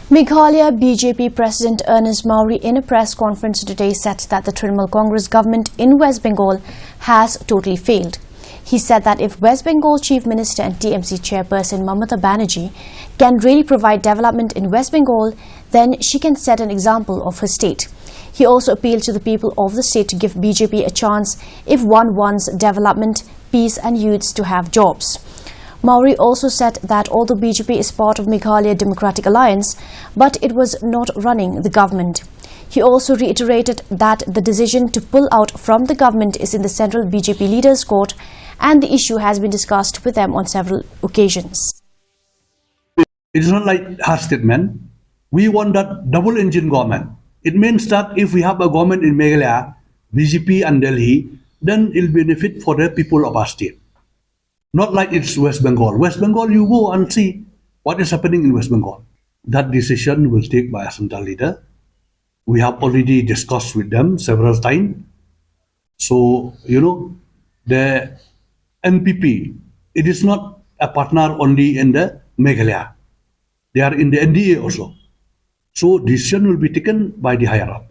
Meghalaya BJP President Ernest Mawrie in a press conference today said that the Trinamool Congress government in West Bengal has totally failed. He said that if West Bengal Chief Minister and TMC Chairperson Mamata Banerjee can really provide development in West Bengal, then she can set an example of her state. He also appealed to the people of the state to give BJP a chance if one wants development, peace and youths to have jobs. Mawrie also said that although BJP is part of Meghalaya Democratic Alliance, but it was not running the government. He also reiterated that the decision to pull out from the government is in the central BJP leaders' court and the issue has been discussed with them on several occasions. It is not like her statement. We want that double engine government. It means that if we have a government in Meghalaya, BJP and Delhi, then it will benefit for the people of our state. Not like it's West Bengal. West Bengal, you go and see what is happening in West Bengal. That decision will take by a central leader. We have already discussed with them several times. So, the NPP, it is not a partner only in the Meghalaya. They are in the NDA also. So, decision will be taken by the higher up.